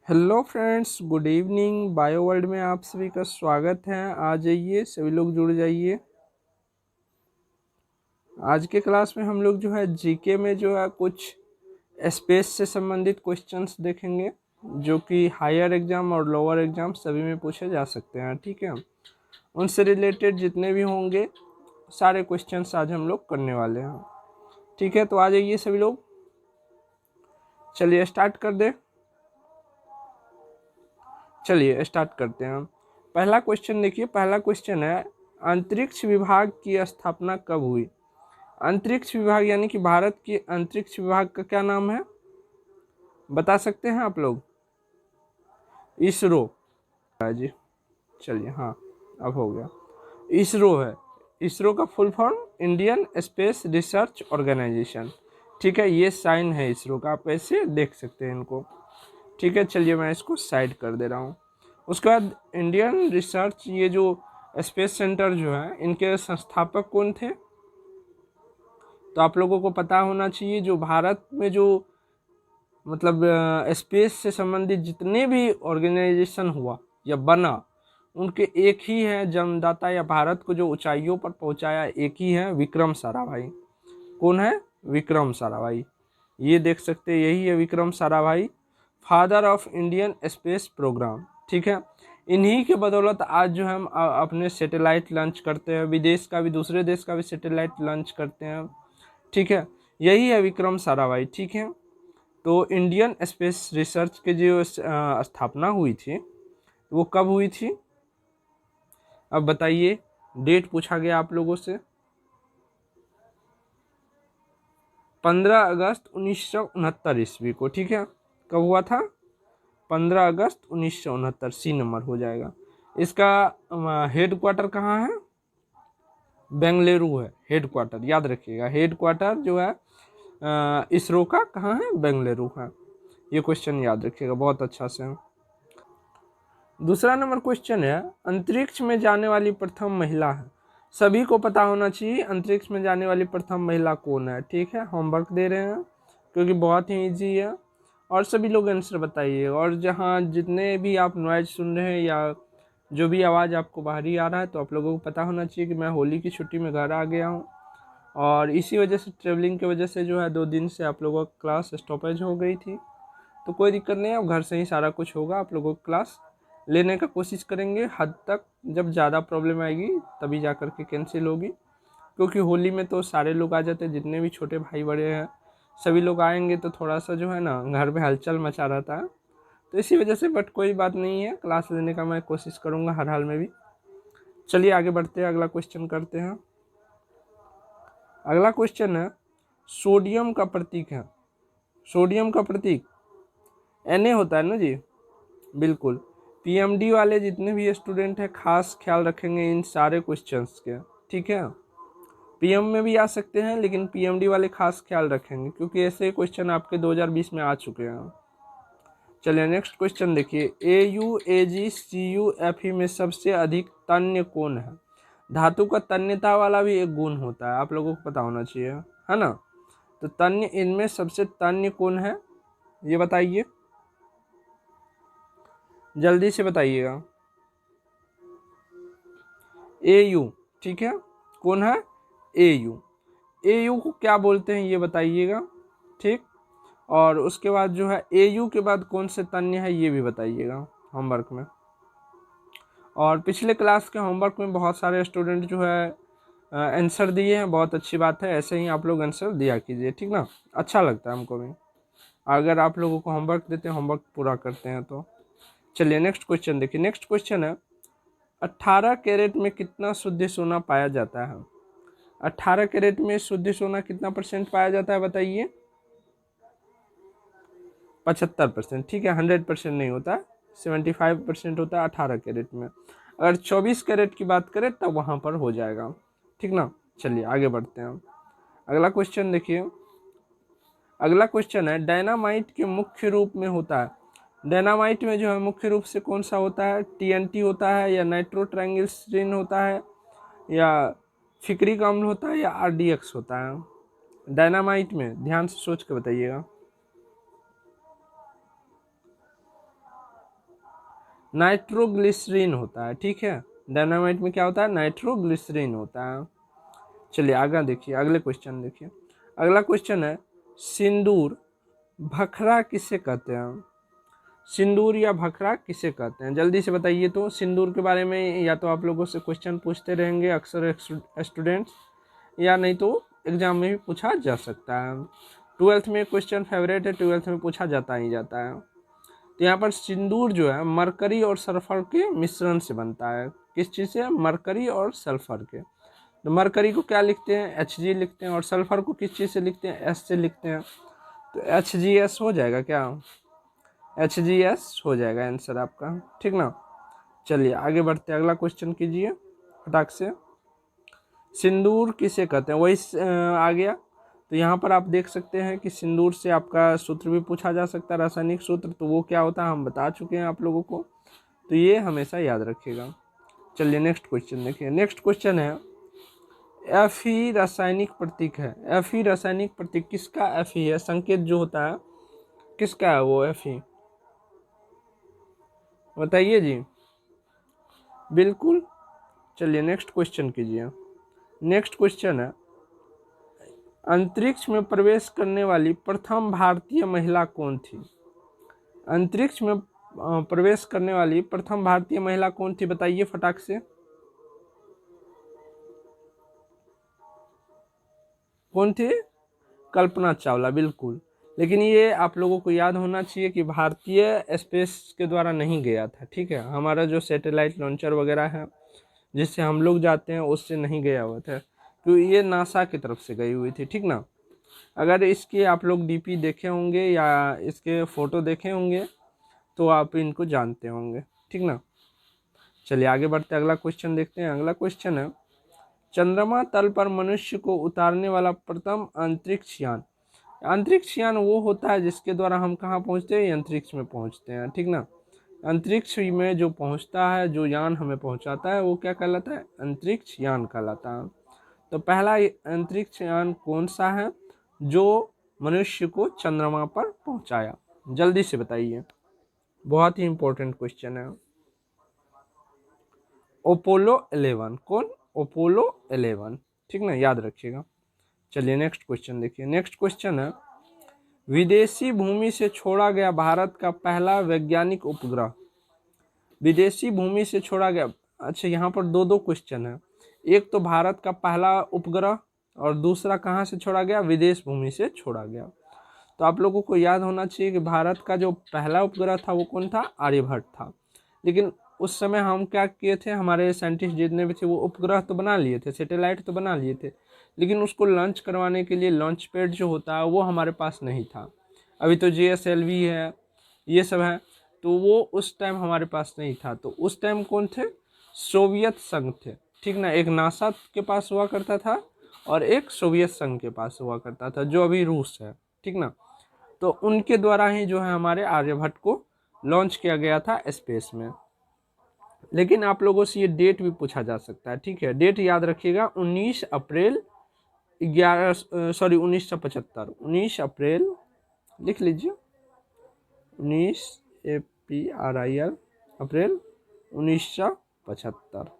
Hello friends, good evening. Bio world में आप सभी का स्वागत है। आ जाइए, सभी लोग जुड़ जाइए। आज के क्लास में हम लोग जो है जीके में जो है कुछ स्पेस से संबंधित क्वेश्चंस देखेंगे, जो कि हायर एग्जाम और लोअर एग्जाम सभी में पूछे जा सकते हैं। ठीक है, उनसे रिलेटेड जितने भी होंगे सारे क्वेश्चंस आज हम लोग करने वाले हैं। ठीक है, तो आ जाइए सभी लोग, चलिए स्टार्ट कर दे। चलिए स्टार्ट करते हैं। पहला क्वेश्चन देखिए, पहला क्वेश्चन है अंतरिक्ष विभाग की स्थापना कब हुई। अंतरिक्ष विभाग यानी कि भारत के अंतरिक्ष विभाग का क्या नाम है, बता सकते हैं आप लोग? इसरो है जी। चलिए, हाँ अब हो गया। इसरो है। इसरो का full form Indian space research organisation. ठीक है, ये साइन है इसरो का, आप ऐसे देख सकते हैं इनको। ठीक है, चलिए मैं इसको साइड कर दे रहा हूँ। उसके बाद इंडियन रिसर्च, ये जो स्पेस सेंटर जो है, इनके संस्थापक कौन थे? तो आप लोगों को पता होना चाहिए, जो भारत में जो मतलब स्पेस से संबंधित जितने भी ऑर्गेनाइजेशन हुआ या बना, उनके एक ही है जन्मदाता, या भारत को जो ऊंचाइयों पर पहुंचाया एक ही है, विक्रम साराभाई। कौन है? विक्रम साराभाई। ये देख सकते हैं, यही है Vikram Sarabhai, father of Indian space programme. ठीक है, इन्हीं के बदौलत आज जो हम अपने सैटेलाइट लॉन्च करते हैं, विदेश का भी दूसरे देश का भी सैटेलाइट लॉन्च करते हैं। ठीक है, यही है विक्रम साराभाई। ठीक है, तो इंडियन स्पेस रिसर्च के जो स्थापना हुई थी वो कब हुई थी, अब बताइए। डेट पूछा गया आप लोगों से। 15 अगस्त 1969 ईस्वी को। ठीक है, कब हुआ था? 15 अगस्त 1969, सी नंबर हो जाएगा। इसका हेड क्वार्टर कहाँ है? बेंगलुरु है हेड क्वार्टर, याद रखिएगा। हेड क्वार्टर जो है इसरो का कहाँ है? बेंगलुरु है। ये क्वेश्चन याद रखिएगा बहुत अच्छा से। दूसरा नंबर क्वेश्चन है अंतरिक्ष में जाने वाली प्रथम महिला है। सभी को पता होना चाहिए अंतरिक्ष में जाने वाली प्रथम महिला कौन है। ठीक है, होमवर्क दे रहे हैं क्योंकि बहुत ही इजी है, और सभी लोग आंसर बताइए। और जहाँ जितने भी आप नॉइज सुन रहे हैं या जो भी आवाज़ आपको बाहरी आ रहा है, तो आप लोगों को पता होना चाहिए कि मैं होली की छुट्टी में घर आ गया हूँ, और इसी वजह से ट्रेवलिंग की वजह से जो है 2 दिन से आप लोगों की क्लास स्टॉपेज हो गई थी। तो कोई दिक्कत नहीं है, अब घर से ही सारा कुछ होगा। आप लोगों की क्लास लेने का कोशिश करेंगे हद तक, जब ज़्यादा प्रॉब्लम आएगी तभी जा कर के कैंसिल होगी, क्योंकि होली में तो सारे लोग आ जाते हैं, जितने भी छोटे भाई बड़े हैं सभी लोग आएंगे, तो थोड़ा सा जो है ना घर में हलचल मचा रहता है, तो इसी वजह से। बट कोई बात नहीं है, क्लास लेने का मैं कोशिश करूँगा हर हाल में भी। चलिए आगे बढ़ते हैं, अगला क्वेश्चन करते हैं। अगला क्वेश्चन है सोडियम का प्रतीक है। सोडियम का प्रतीक Na होता है ना जी, बिल्कुल। पीएमडी वाले जितने भी स्टूडेंट हैं खास ख्याल रखेंगे इन सारे क्वेश्चंस के। ठीक है, पीएम में भी आ सकते हैं, लेकिन पीएमडी वाले खास ख्याल रखेंगे क्योंकि ऐसे क्वेश्चन आपके 2020 में आ चुके हैं। चलिए नेक्स्ट क्वेश्चन देखिए, AuAgCuFe में सबसे अधिक तन्य कौन है? धातु का तन्यता वाला भी एक गुण होता है, आप लोगों को पता होना चाहिए, है ना। तो तन्य, इनमें सबसे तन्य कौन है ये बताइए, जल्दी से बताइएगा। AU। ठीक है, कौन है? AU। AU को क्या बोलते हैं ये बताइएगा। ठीक, और उसके बाद जो है AU के बाद कौन से तन्य है ये भी बताइएगा होमवर्क में। और पिछले क्लास के होमवर्क में बहुत सारे स्टूडेंट जो है आंसर दिए हैं, बहुत अच्छी बात है, ऐसे ही आप लोग आंसर दिया कीजिए, ठीक ना। अच्छा लगता है हमको भी अगर आप लोगों को होमवर्क देते हैं, होमवर्क पूरा करते हैं तो। चलिए नेक्स्ट क्वेश्चन देखिए। नेक्स्ट क्वेश्चन है 18 कैरेट में कितना शुद्ध सोना पाया जाता है? 18 कैरेट में शुद्ध सोना कितना % पाया जाता है बताइए? 75%। ठीक है, 100% नहीं होता, 75% होता है 18 कैरेट में। अगर 24 कैरेट की बात करें तब वहाँ पर हो जाएगा, ठीक ना। चलिए आगे बढ़ते हैं। अगला क्वेश्चन देखिए। अगला क्वेश्चन है डायनामाइट के मुख्य रूप में होता है। डायनामाइट में जो है मुख्य रूप से कौन सा होता है? TNT होता है, या नाइट्रोट्रायंगल्स्ट्रीन होता है, या फिक्रिक अम्ल होता है, या RDX होता है? डायनामाइट में ध्यान से सोच के बताइएगा। नाइट्रोग्लिसरीन होता है, ठीक है। डायनामाइट में क्या होता है, नाइट्रोग्लिसरीन होता है। चलिए आगे देखिए, अगले क्वेश्चन देखिए। अगला क्वेश्चन है सिंदूर भखरा किसे कहते हैं। सिंदूर या भखरा किसे कहते हैं, जल्दी से बताइए। तो सिंदूर के बारे में या तो आप लोगों से क्वेश्चन पूछते रहेंगे अक्सर स्टूडेंट्स, या नहीं तो एग्जाम में भी पूछा जा सकता है। 12th में क्वेश्चन फेवरेट है, 12th में पूछा जाता ही जाता है। तो यहाँ पर सिंदूर जो है मरकरी और सल्फर के मिश्रण से बनता है। किस चीज़ से, मरकरी और सल्फर के। तो मरकरी को क्या लिखते हैं, Hg लिखते हैं, और सल्फर को किस चीज़ से लिखते हैं, S से लिखते हैं। तो HgS हो जाएगा क्या, HgS हो जाएगा आंसर आपका, ठीक ना। चलिए आगे बढ़ते हैं, अगला क्वेश्चन कीजिए फटाक से। सिंदूर किसे कहते हैं, वही आ गया। तो यहाँ पर आप देख सकते हैं कि सिंदूर से आपका सूत्र भी पूछा जा सकता है, रासायनिक सूत्र। तो वो क्या होता है हम बता चुके हैं आप लोगों को, तो ये हमेशा याद रखिएगा। चलिए नेक्स्ट क्वेश्चन देखिए। नेक्स्ट क्वेश्चन है Fe रासायनिक प्रतीक है। Fe रासायनिक प्रतीक किसका Fe है, संकेत जो होता है किसका है वो Fe, बताइए जी। बिल्कुल। चलिए नेक्स्ट क्वेश्चन कीजिए। नेक्स्ट क्वेश्चन है अंतरिक्ष में प्रवेश करने वाली प्रथम भारतीय महिला कौन थी। अंतरिक्ष में प्रवेश करने वाली प्रथम भारतीय महिला कौन थी, बताइए फटाक से। कौन थी, कल्पना चावला, बिल्कुल। लेकिन ये आप लोगों को याद होना चाहिए कि भारतीय स्पेस के द्वारा नहीं गया था, ठीक है। हमारा जो सैटेलाइट लॉन्चर वगैरह है जिससे हम लोग जाते हैं उससे नहीं गया हुआ था, तो ये नासा की तरफ से गई हुई थी, ठीक ना। अगर इसके आप लोग डीपी देखे होंगे या इसके फ़ोटो देखे होंगे तो आप इनको जानते होंगे, ठीक ना। चलिए आगे बढ़ते हैं, अगला क्वेश्चन देखते हैं। अगला क्वेश्चन है चंद्रमा तल पर मनुष्य को उतारने वाला प्रथम अंतरिक्ष यान। अंतरिक्ष यान वो होता है जिसके द्वारा हम कहाँ पहुँचते हैं, अंतरिक्ष में पहुँचते हैं, ठीक ना। अंतरिक्ष में जो पहुँचता है, जो यान हमें पहुँचाता है, वो क्या कहलाता है, अंतरिक्ष यान कहलाता है। तो पहला अंतरिक्ष यान कौन सा है जो मनुष्य को चंद्रमा पर पहुँचाया, जल्दी से बताइए, बहुत ही इंपॉर्टेंट क्वेश्चन है। अपोलो 11, कौन, अपोलो 11, ठीक ना, याद रखिएगा। चलिए नेक्स्ट क्वेश्चन देखिए। नेक्स्ट क्वेश्चन है विदेशी भूमि से छोड़ा गया भारत का पहला वैज्ञानिक उपग्रह। विदेशी भूमि से छोड़ा गया, अच्छा यहाँ पर दो दो क्वेश्चन है। एक तो भारत का पहला उपग्रह और दूसरा कहाँ से छोड़ा गया, विदेश भूमि से छोड़ा गया। तो आप लोगों को याद होना चाहिए कि भारत का जो पहला उपग्रह था वो कौन था, आर्यभट्ट था। लेकिन उस समय हम क्या किए थे, हमारे साइंटिस्ट जितने भी थे वो उपग्रह तो बना लिए थे, सैटेलाइट तो बना लिए थे, लेकिन उसको लॉन्च करवाने के लिए लॉन्च पैड जो होता है वो हमारे पास नहीं था। अभी तो GSLV है, ये सब है, तो वो उस टाइम हमारे पास नहीं था। तो उस टाइम कौन थे, सोवियत संघ थे, ठीक ना। एक नासा के पास हुआ करता था और एक सोवियत संघ के पास हुआ करता था जो अभी रूस है, ठीक ना। तो उनके द्वारा ही जो है हमारे आर्यभट्ट को लॉन्च किया गया था स्पेस में। लेकिन आप लोगों से ये डेट भी पूछा जा सकता है, ठीक है। डेट याद रखिएगा, 19 अप्रैल 1975, 19 अप्रैल लिख लीजिए, 19 APRIL अप्रैल 1975,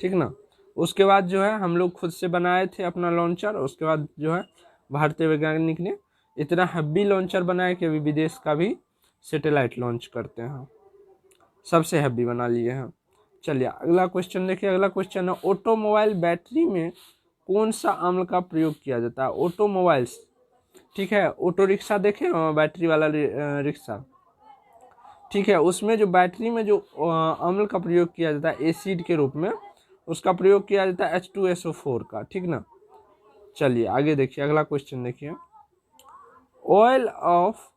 ठीक ना। उसके बाद जो है हम लोग खुद से बनाए थे अपना लॉन्चर। उसके बाद जो है भारतीय वैज्ञानिक ने इतना हैवी लॉन्चर बनाया कि अभी विदेश का भी सैटेलाइट लॉन्च करते हैं, सबसे हैवी बना लिए हैं। चलिए अगला क्वेश्चन देखिए। अगला क्वेश्चन है ऑटोमोबाइल बैटरी में कौन सा अम्ल का प्रयोग किया जाता है। ऑटोमोबाइल्स, ठीक है, ऑटो रिक्शा देखे बैटरी वाला रिक्शा, ठीक है, उसमें जो बैटरी में जो अम्ल का प्रयोग किया जाता है एसिड के रूप में, उसका प्रयोग किया जाता है H2SO4 का, ठीक ना। चलिए आगे देखिए, अगला क्वेश्चन देखिए। Oil of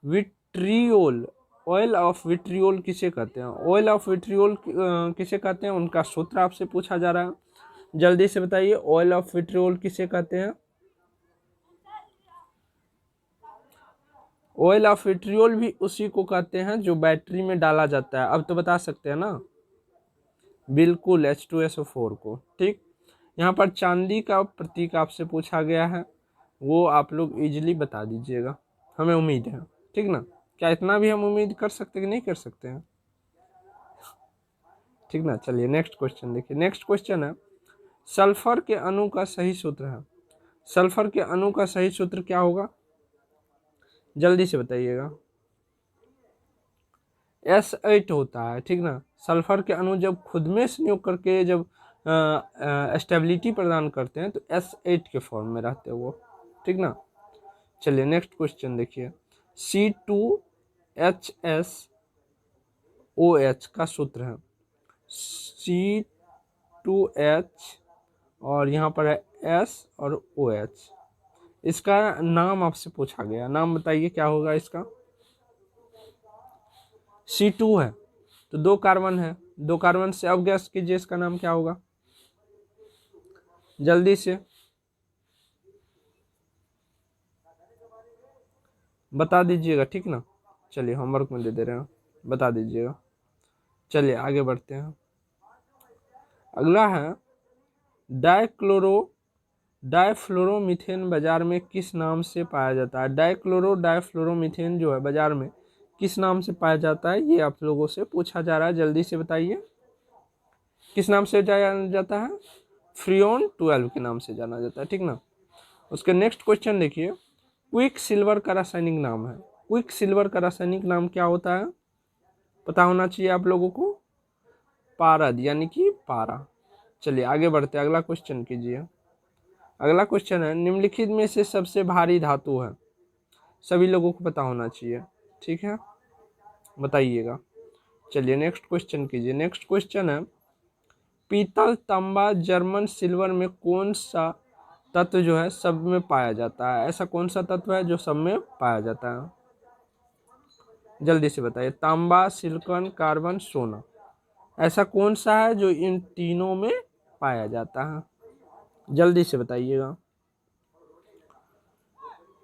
vitriol, oil of vitriol किसे कहते हैं, ऑयल ऑफ विट्रियोल किसे कहते हैं, उनका सूत्र आपसे पूछा जा रहा है, जल्दी से बताइए। ऑयल ऑफ विट्रियोल किसे कहते हैं, ऑयल ऑफ विट्रियोल भी उसी को कहते हैं जो बैटरी में डाला जाता है। अब तो बता सकते हैं ना, बिल्कुल H2SO4 को, ठीक। यहाँ पर चांदी का प्रतीक आपसे पूछा गया है, वो आप लोग इजीली बता दीजिएगा, हमें उम्मीद है, ठीक ना। क्या इतना भी हम उम्मीद कर सकते कि नहीं कर सकते हैं? ठीक ना। चलिए नेक्स्ट क्वेश्चन देखिए। नेक्स्ट क्वेश्चन है, सल्फर के अणु का सही सूत्र है। सल्फर के अणु का सही सूत्र क्या होगा? जल्दी से बताइएगा। S8 होता है, ठीक ना। सल्फर के अणु जब खुद में संयोग करके जब स्टेबिलिटी प्रदान करते हैं तो S8 के फॉर्म में रहते हैं वो, ठीक ना। चलिए नेक्स्ट क्वेश्चन देखिए। C2H8OH का सूत्र है। C2H और यहाँ पर है S और OH। इसका नाम आपसे पूछा गया, नाम बताइए क्या होगा इसका। C2 है तो 2 कार्बन है, 2 कार्बन से अब गैस कीजिए इसका नाम क्या होगा, जल्दी से बता दीजिएगा, ठीक ना। चलिए होमवर्क में दे दे रहे हैं, बता दीजिएगा। चलिए आगे बढ़ते हैं। अगला है डाइफ्लोरोमीथेन बाजार में किस नाम से पाया जाता है? डाइफ्लोरोमीथेन जो है बाजार में किस नाम से पाया जाता है, ये आप लोगों से पूछा जा रहा है, जल्दी से बताइए। किस नाम से जाना जाता है? फ्रियोन 12 के नाम से जाना जाता है, ठीक ना। उसके नेक्स्ट क्वेश्चन देखिए। क्विक सिल्वर का रासायनिक नाम है। क्विक सिल्वर का रासायनिक नाम क्या होता है? पता होना चाहिए आप लोगों को। पारद यानी कि पारा। चलिए आगे बढ़ते हैं, अगला क्वेश्चन कीजिए। अगला क्वेश्चन है, निम्नलिखित में से सबसे भारी धातु है। सभी लोगों को पता होना चाहिए, ठीक है, बताइएगा। चलिए नेक्स्ट क्वेश्चन कीजिए। नेक्स्ट क्वेश्चन है, पीतल, तांबा, जर्मन सिल्वर में कौन सा तत्व जो है सब में पाया जाता है? ऐसा कौन सा तत्व है जो सब में पाया जाता है? जल्दी से बताइए। तांबा, सिलिकॉन, कार्बन, सोना, ऐसा कौन सा है जो इन तीनों में पाया जाता है? जल्दी से बताइएगा।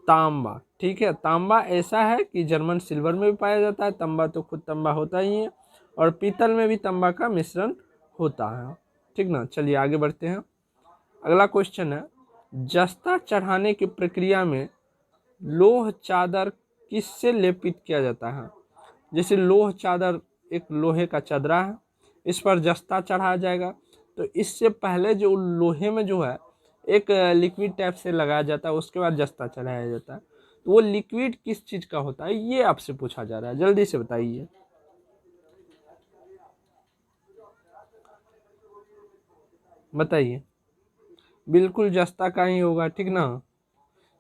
तांबा, ठीक है। तांबा ऐसा है कि जर्मन सिल्वर में भी पाया जाता है, तांबा तो खुद तांबा होता ही है, और पीतल में भी तांबा का मिश्रण होता है, ठीक ना। चलिए आगे बढ़ते हैं। अगला क्वेश्चन है, जस्ता चढ़ाने की प्रक्रिया में लोह चादर किससे लेपित किया जाता है? जैसे लोह चादर एक लोहे का चदरा है, इस पर जस्ता चढ़ाया जाएगा, तो इससे पहले जो लोहे में जो है एक लिक्विड टाइप से लगाया जाता है, उसके बाद जस्ता चढ़ाया जाता है। तो वो लिक्विड किस चीज का होता है, ये आपसे पूछा जा रहा है, जल्दी से बताइए। बताइए। बिल्कुल जस्ता का ही होगा, ठीक ना,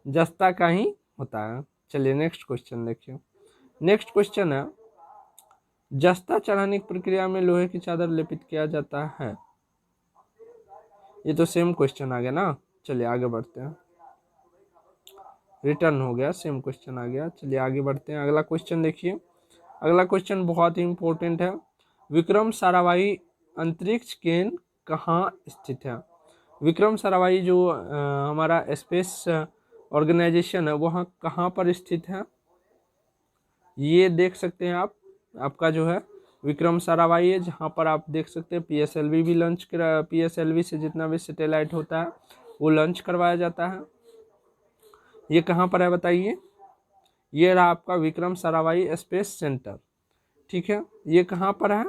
जस्ता का ही होता है। चलिए नेक्स्ट क्वेश्चन देखिए। नेक्स्ट क्वेश्चन है, जस्ता चढ़ाने की प्रक्रिया में लोहे की चादर लेपित किया जाता है। ये तो सेम क्वेश्चन आ गया ना। चलिए आगे बढ़ते हैं, रिटर्न हो गया, सेम क्वेश्चन आ गया। चलिए आगे बढ़ते हैं, अगला क्वेश्चन देखिए। अगला क्वेश्चन बहुत ही इंपॉर्टेंट है। विक्रम साराभाई अंतरिक्ष केंद्र कहाँ स्थित है? विक्रम साराभाई जो हमारा स्पेस ऑर्गेनाइजेशन है वहाँ कहाँ पर स्थित है? ये देख सकते हैं आप, आपका जो है विक्रम साराभाई है, जहाँ पर आप देख सकते हैं PSLV भी लॉन्च कर, PSLV से जितना भी सैटेलाइट होता है वो लॉन्च करवाया जाता है। ये कहाँ पर है बताइए? ये रहा आपका विक्रम साराभाई स्पेस सेंटर, ठीक है। ये कहाँ पर है?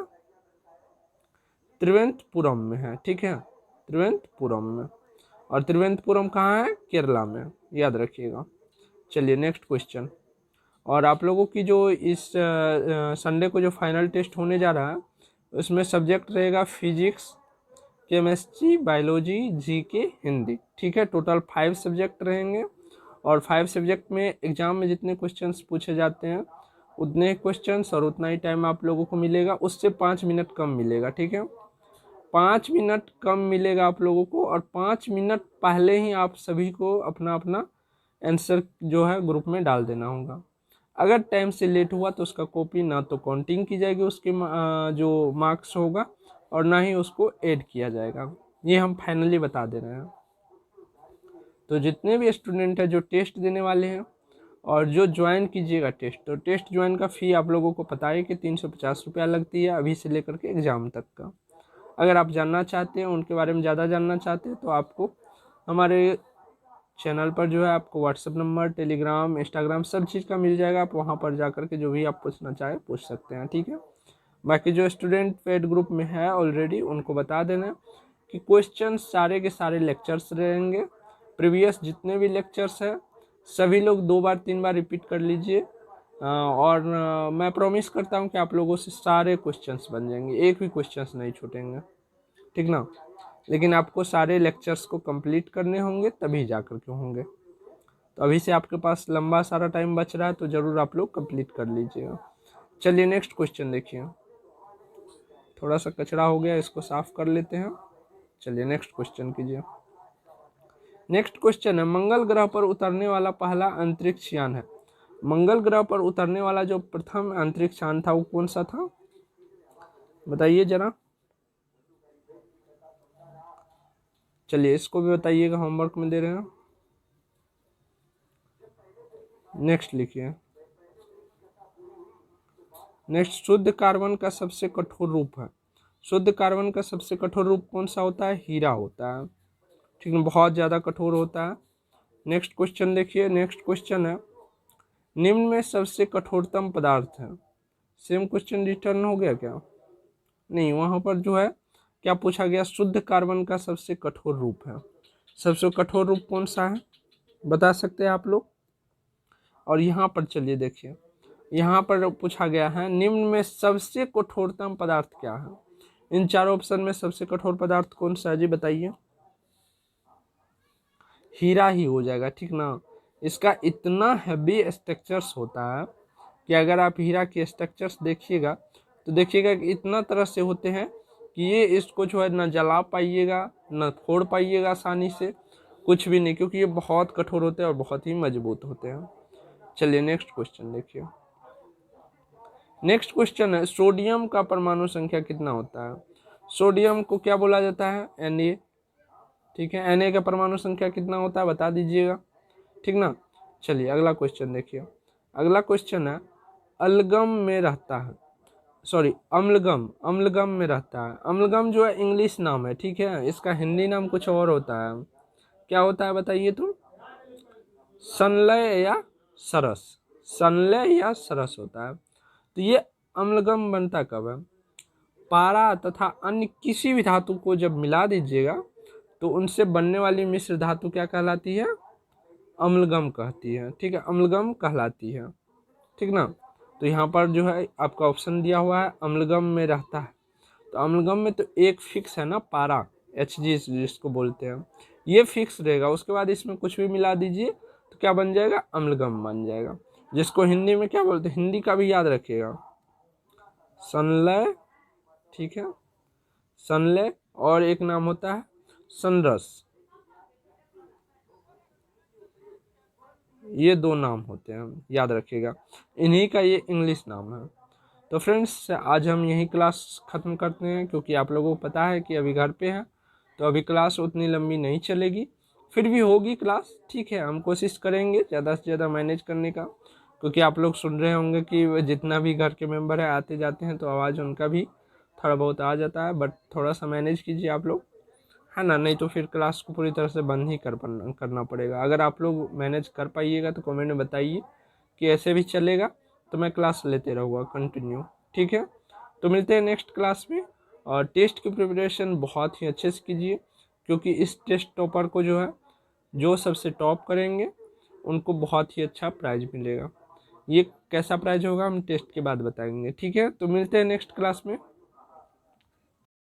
त्रिवेंद्रपुरम में है, ठीक है, त्रिवेंद्रपुरम में। और त्रिवेंद्रपुरम कहाँ है? केरला में, याद रखिएगा। चलिए नेक्स्ट क्वेश्चन। और आप लोगों की जो इस संडे को जो फाइनल टेस्ट होने जा रहा है उसमें सब्जेक्ट रहेगा physics, chemistry, biology, GK, Hindi, ठीक है। टोटल 5 सब्जेक्ट रहेंगे, और 5 सब्जेक्ट में एग्जाम में जितने क्वेश्चंस पूछे जाते हैं उतने क्वेश्चंस और उतना ही टाइम आप लोगों को मिलेगा, उससे 5 मिनट कम मिलेगा, ठीक है। 5 मिनट कम मिलेगा आप लोगों को, और 5 मिनट पहले ही आप सभी को अपना अपना आंसर जो है ग्रुप में डाल देना होगा। अगर टाइम से लेट हुआ तो उसका कॉपी ना तो काउंटिंग की जाएगी उसके जो मार्क्स होगा, और ना ही उसको ऐड किया जाएगा। ये हम फाइनली बता दे रहे हैं। तो जितने भी स्टूडेंट हैं जो टेस्ट देने वाले हैं और जो ज्वाइन कीजिएगा टेस्ट, तो टेस्ट ज्वाइन का फ़ी आप लोगों को पता है कि 350 रुपया लगती है अभी से लेकर के एग्ज़ाम तक का। अगर आप जानना चाहते हैं उनके बारे में ज़्यादा जानना चाहते हैं तो आपको हमारे चैनल पर जो है आपको व्हाट्सएप नंबर, टेलीग्राम, इंस्टाग्राम सब चीज़ का मिल जाएगा। आप वहाँ पर जा कर के जो भी आप पूछना चाहें पूछ सकते हैं, ठीक है। बाकी जो स्टूडेंट पेड ग्रुप में है ऑलरेडी उनको बता देना कि क्वेश्चन सारे के सारे लेक्चर्स रहेंगे। प्रीवियस जितने भी लेक्चर्स हैं सभी लोग 2 बार 3 बार रिपीट कर लीजिए, और मैं प्रॉमिस करता हूँ कि आप लोगों से सारे क्वेश्चंस बन जाएंगे, एक भी क्वेश्चंस नहीं छूटेंगे, ठीक ना। लेकिन आपको सारे लेक्चर्स को कंप्लीट करने होंगे तभी जा कर के होंगे। तो अभी से आपके पास लंबा सारा टाइम बच रहा है तो ज़रूर आप लोग कंप्लीट कर लीजिएगा। चलिए नेक्स्ट क्वेश्चन देखिए। थोड़ा सा कचरा हो गया, इसको साफ कर लेते हैं। चलिए नेक्स्ट क्वेश्चन कीजिए। नेक्स्ट क्वेश्चन है, मंगल ग्रह पर उतरने वाला पहला अंतरिक्ष यान है। मंगल ग्रह पर उतरने वाला जो प्रथम अंतरिक्ष यान था वो कौन सा था, बताइए जरा। चलिए इसको भी बताइएगा, होमवर्क में दे रहे हैं। नेक्स्ट लिखिए। नेक्स्ट, शुद्ध कार्बन का सबसे कठोर रूप है। शुद्ध कार्बन का सबसे कठोर रूप कौन सा होता है, हीरा होता है, ठीक है, बहुत ज़्यादा कठोर होता है। नेक्स्ट क्वेश्चन देखिए। नेक्स्ट क्वेश्चन है, निम्न में सबसे कठोरतम पदार्थ है। सेम क्वेश्चन रिटर्न हो गया क्या, नहीं, वहाँ पर जो है क्या पूछा गया, शुद्ध कार्बन का सबसे कठोर रूप है। सबसे कठोर रूप कौन सा है बता सकते हैं आप लोग। और यहाँ पर चलिए देखिए, यहाँ पर पूछा गया है निम्न में सबसे कठोरतम पदार्थ क्या है। इन चारों ऑप्शन में सबसे कठोर पदार्थ कौन सा है जी बताइए। हीरा ही हो जाएगा, ठीक ना। इसका इतना हैवी स्ट्रक्चर्स होता है कि अगर आप हीरा के स्ट्रक्चर्स देखिएगा तो देखिएगा कि इतना तरह से होते हैं कि ये इसको जो है ना जला पाइएगा ना फोड़ पाइएगा आसानी से, कुछ भी नहीं, क्योंकि ये बहुत कठोर होते हैं और बहुत ही मजबूत होते हैं। चलिए नेक्स्ट क्वेश्चन देखिए। नेक्स्ट क्वेश्चन है, सोडियम का परमाणु संख्या कितना होता है। सोडियम को क्या बोला जाता है, Na, ठीक है। Na का परमाणु संख्या कितना होता है बता दीजिएगा, ठीक ना। चलिए अगला क्वेश्चन देखिए। अगला क्वेश्चन है, अलगम में रहता है, सॉरी अम्लगम, अम्लगम में रहता है। अम्लगम जो है इंग्लिश नाम है, ठीक है, इसका हिंदी नाम कुछ और होता है। क्या होता है बताइए तो, संलय या सरस, संलय या सरस होता है। तो ये अम्लगम बनता कब है, पारा तथा अन्य किसी भी धातु को जब मिला दीजिएगा तो उनसे बनने वाली मिश्र धातु क्या कहलाती है, अम्लगम कहती है, ठीक है, अम्लगम कहलाती है, ठीक ना। तो यहाँ पर जो है आपका ऑप्शन दिया हुआ है अम्लगम में रहता है। तो अम्लगम में तो एक फिक्स है ना, पारा, Hg जिसको बोलते हैं, ये फिक्स रहेगा। उसके बाद इसमें कुछ भी मिला दीजिए तो क्या बन जाएगा, अम्लगम बन जाएगा, जिसको हिंदी में क्या बोलते हैं, हिंदी का भी याद रखिएगा, संलय, ठीक है, संलय, और एक नाम होता है संरस, ये दो नाम होते हैं, याद रखिएगा, इन्हीं का ये इंग्लिश नाम है। तो फ्रेंड्स आज हम यही क्लास ख़त्म करते हैं, क्योंकि आप लोगों को पता है कि अभी घर पे हैं तो अभी क्लास उतनी लंबी नहीं चलेगी, फिर भी होगी क्लास, ठीक है। हम कोशिश करेंगे ज़्यादा से ज़्यादा मैनेज करने का, क्योंकि आप लोग सुन रहे होंगे कि जितना भी घर के मेंबर है आते जाते हैं तो आवाज़ उनका भी थोड़ा बहुत आ जाता है, बट थोड़ा सा मैनेज कीजिए आप लोग, है ना, नहीं तो फिर क्लास को पूरी तरह से बंद ही करना पड़ेगा। अगर आप लोग मैनेज कर पाइएगा तो कमेंट में बताइए कि ऐसे भी चलेगा, तो मैं क्लास लेते रहूँगा कंटिन्यू, ठीक है। तो मिलते हैं नेक्स्ट क्लास में, और टेस्ट की प्रिपरेशन बहुत ही अच्छे से कीजिए, क्योंकि इस टेस्ट टॉपर को जो है, जो सबसे टॉप करेंगे उनको बहुत ही अच्छा प्राइज मिलेगा। ये कैसा प्राइज होगा हम टेस्ट के बाद बताएंगे, ठीक है। तो मिलते हैं नेक्स्ट क्लास में।